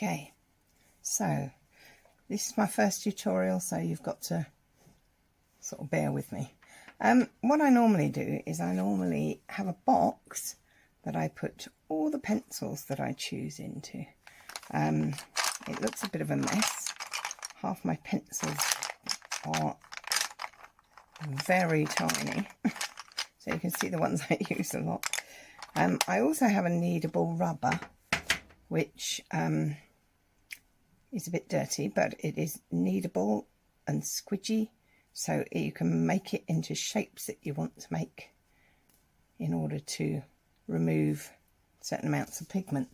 Okay, so this is my first tutorial, so you've got to sort of bear with me. What I normally do is I normally have a box that I put all the pencils that I choose into. It looks a bit of a mess. Half my pencils are very tiny, so you can see the ones I use a lot. I also have a kneadable rubber, which is a bit dirty, but it is kneadable and squidgy, so you can make it into shapes that you want to make in order to remove certain amounts of pigment.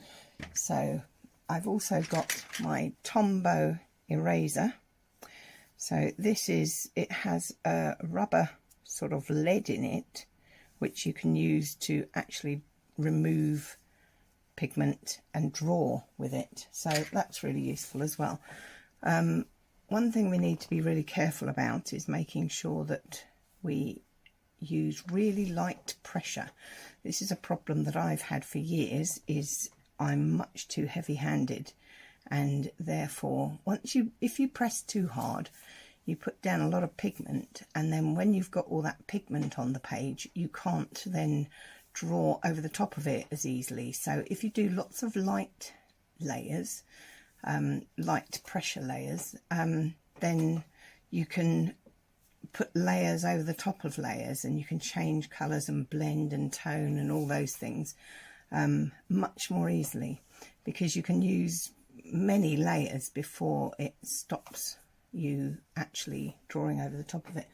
So I've also got my Tombow eraser. So this is, it has a rubber sort of lead in it, which you can use to actually remove pigment and draw with it. So that's really useful as well. One thing we need to be really careful about is making sure that we use really light pressure. This is a problem that I've had for years, is I'm much too heavy-handed, and therefore if you press too hard, you put down a lot of pigment, and then when you've got all that pigment on the page, you can't then draw over the top of it as easily. So if you do lots of light layers, light pressure layers, then you can put layers over the top of layers, and you can change colours and blend and tone and all those things much more easily, because you can use many layers before it stops you actually drawing over the top of it.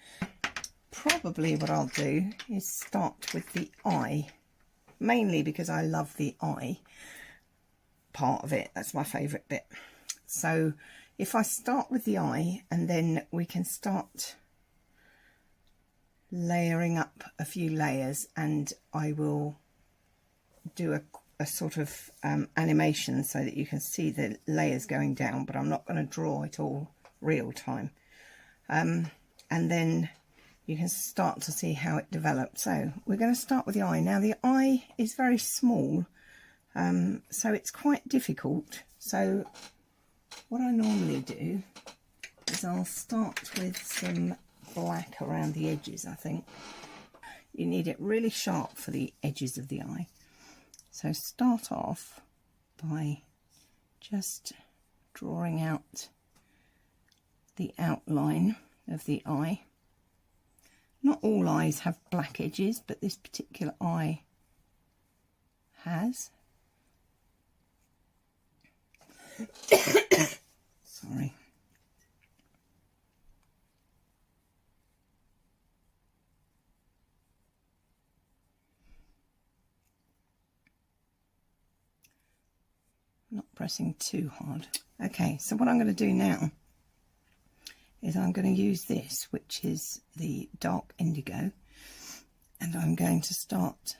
Probably what I'll do is start with the eye, mainly because I love the eye part of it. That's my favourite bit. So if I start with the eye, and then we can start layering up a few layers, and I will do a sort of animation so that you can see the layers going down, but I'm not going to draw it all real time. And then you can start to see how it develops. So we're going to start with the eye. Now the eye is very small, so it's quite difficult. So what I normally do is I'll start with some black around the edges. I think you need it really sharp for the edges of the eye. So start off by just drawing out the outline of the eye. Not all eyes have black edges, but this particular eye has. Sorry. Not pressing too hard. Okay, so what I'm going to do now is I'm going to use this, which is the dark indigo, and I'm going to start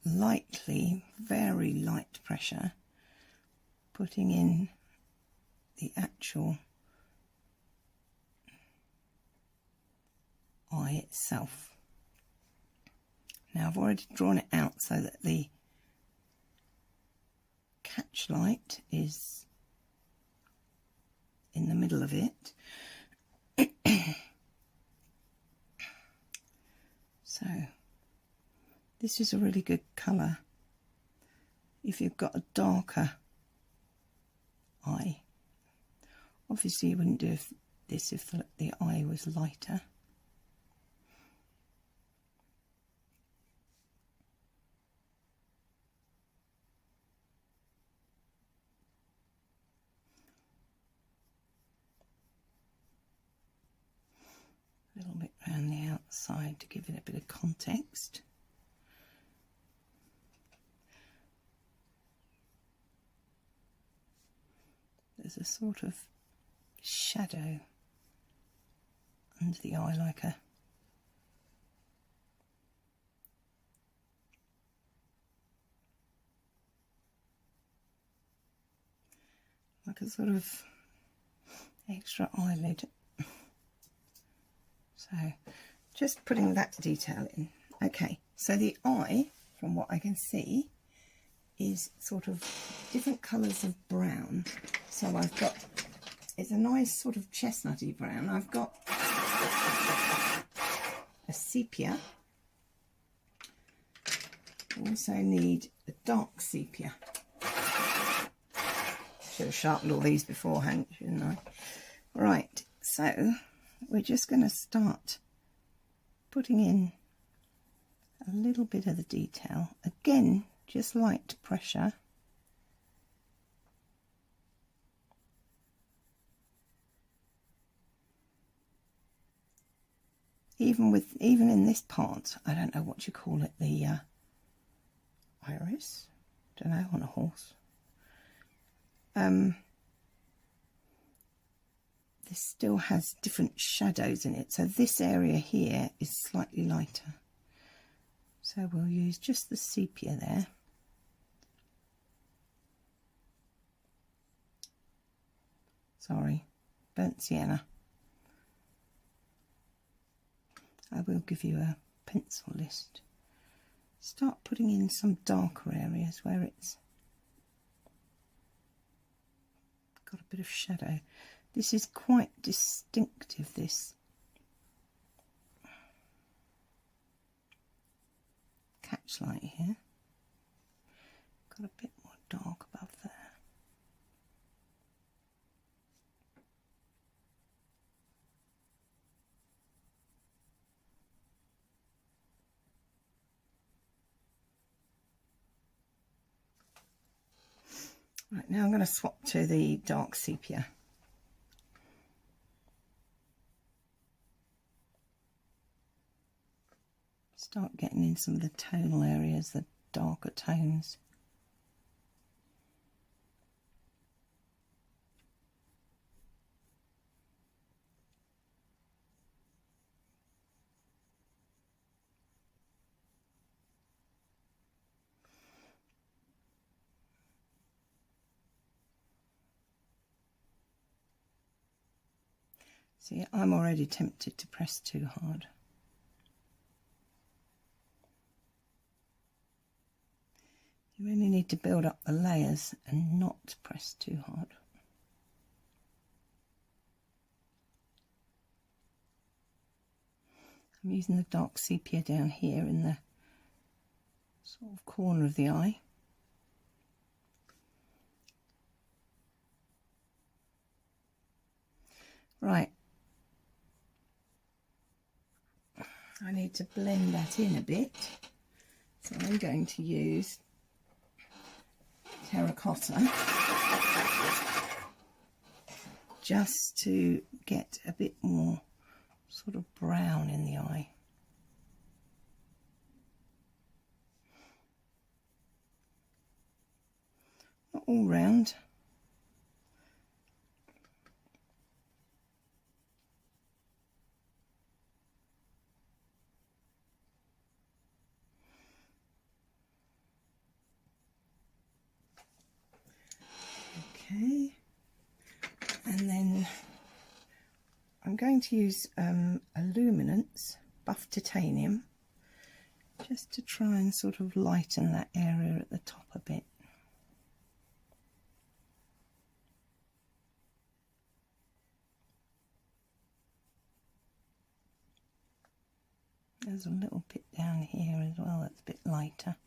lightly, very light pressure, putting in the actual eye itself. Now I've already drawn it out so that the catch light is in the middle of it. So this is a really good colour if you've got a darker eye. Obviously you wouldn't do this if the eye was lighter. A little bit around the outside to give it a bit of context. There's a sort of shadow under the eye, like a sort of extra eyelid. So just putting that detail in. Okay, so the eye, from what I can see, is sort of different colours of brown. So I've got, it's a nice sort of chestnutty brown. I've got a sepia. Also need a dark sepia. Should have sharpened all these beforehand, shouldn't I? Right, so we're just going to start putting in a little bit of the detail. Again, just light pressure. Even in this part, I don't know what you call it, the iris, don't know, on a horse. This still has different shadows in it, so this area here is slightly lighter. So we'll use just the sepia there. Sorry, burnt sienna. I will give you a pencil list. Start putting in some darker areas where it's got a bit of shadow. This is quite distinctive, this catchlight here. Got a bit more dark above there. Right, now I'm going to swap to the dark sepia. Start getting in some of the tonal areas, the darker tones. See, I'm already tempted to press too hard. You really need to build up the layers and not press too hard. I'm using the dark sepia down here in the sort of corner of the eye. Right. I need to blend that in a bit. So I'm going to use terracotta just to get a bit more sort of brown in the eye. Not all round. Okay, and then I'm going to use a luminance, buff titanium, just to try and sort of lighten that area at the top a bit. There's a little bit down here as well that's a bit lighter.